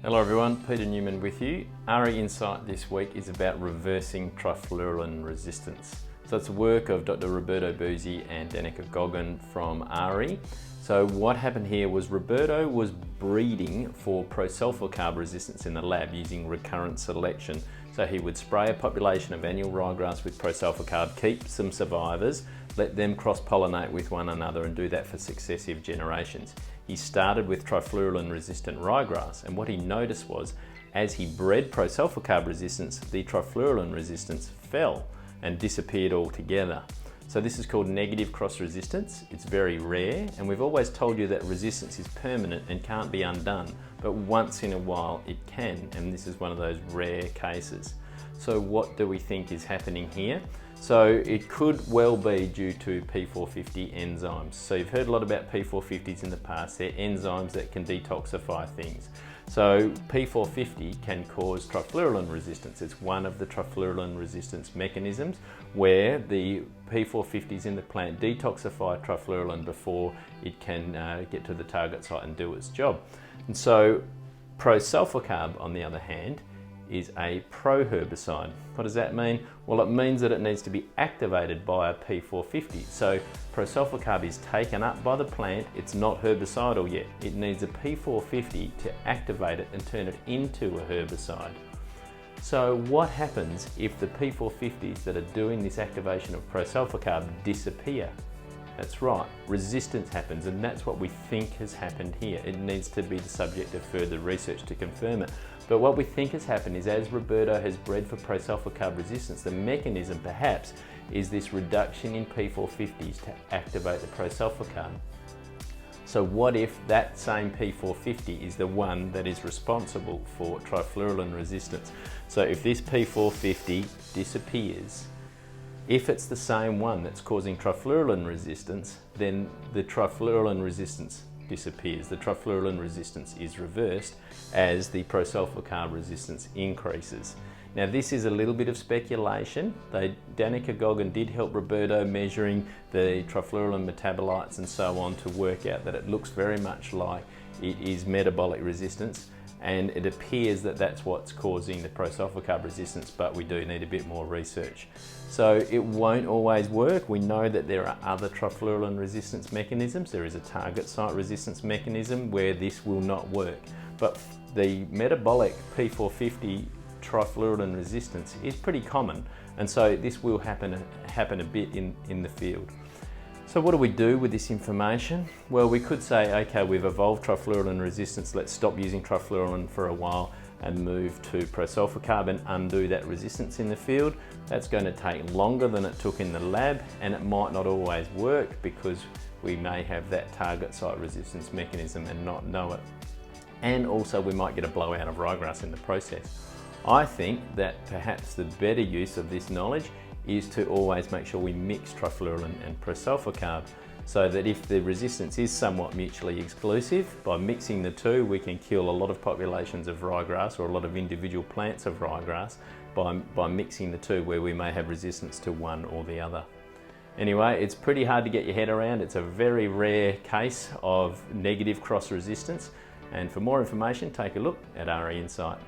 Hello everyone, Peter Newman with you. AHRI Insight this week is about reversing trifluralin resistance. So it's work of Dr. Roberto Buzzi and Danica Goggin from AHRI. So what happened here was Roberto was breeding for prosulfocarb resistance in the lab using recurrent selection. So he would spray a population of annual ryegrass with prosulfocarb, keep some survivors, let them cross-pollinate with one another and do that for successive generations. He started with trifluralin resistant ryegrass, and what he noticed was as he bred prosulfocarb resistance, the trifluralin resistance fell and disappeared altogether. So this is called negative cross resistance. It's very rare, and we've always told you that resistance is permanent and can't be undone, but once in a while it can, and this is one of those rare cases. So what do we think is happening here? So it could well be due to P450 enzymes. So you've heard a lot about P450s in the past. They're enzymes that can detoxify things. So P450 can cause trifluralin resistance. It's one of the trifluralin resistance mechanisms where the P450s in the plant detoxify trifluralin before it can get to the target site and do its job. And so prosulfocarb, on the other hand, is a pro-herbicide. What does that mean? Well, it means that it needs to be activated by a P450. So prosulfocarb is taken up by the plant, it's not herbicidal yet. It needs a P450 to activate it and turn it into a herbicide. So what happens if the P450s that are doing this activation of prosulfocarb disappear? That's right, resistance happens, and that's what we think has happened here. It needs to be the subject of further research to confirm it. But what we think has happened is as Roberto has bred for prosulfocarb resistance, the mechanism perhaps is this reduction in P450s to activate the prosulfocarb. So what if that same P450 is the one that is responsible for trifluralin resistance? So if this P450 disappears, if it's the same one that's causing trifluralin resistance, then the trifluralin resistance disappears. The trifluralin resistance is reversed as the prosulfocarb resistance increases. Now this is a little bit of speculation. Danica Goggin did help Roberto measuring the trifluralin metabolites and so on to work out that it looks very much like it is metabolic resistance, and it appears that that's what's causing the prosulfocarb resistance, but we do need a bit more research. So it won't always work. We know that there are other trifluralin resistance mechanisms. There is a target site resistance mechanism where this will not work, but the metabolic P450 trifluralin resistance is pretty common, and so this will happen a bit in the field. So what do we do with this information? Well, we could say, okay, we've evolved trifluralin resistance, let's stop using trifluralin for a while and move to prosulfocarb and undo that resistance in the field. That's going to take longer than it took in the lab, and it might not always work because we may have that target site resistance mechanism and not know it. And also we might get a blowout of ryegrass in the process. I think that perhaps the better use of this knowledge is to always make sure we mix trifluralin and prosulfocarb, so that if the resistance is somewhat mutually exclusive, by mixing the two we can kill a lot of populations of ryegrass or a lot of individual plants of ryegrass by mixing the two where we may have resistance to one or the other. Anyway, it's pretty hard to get your head around. It's a very rare case of negative cross resistance, and for more information take a look at AHRI Insight.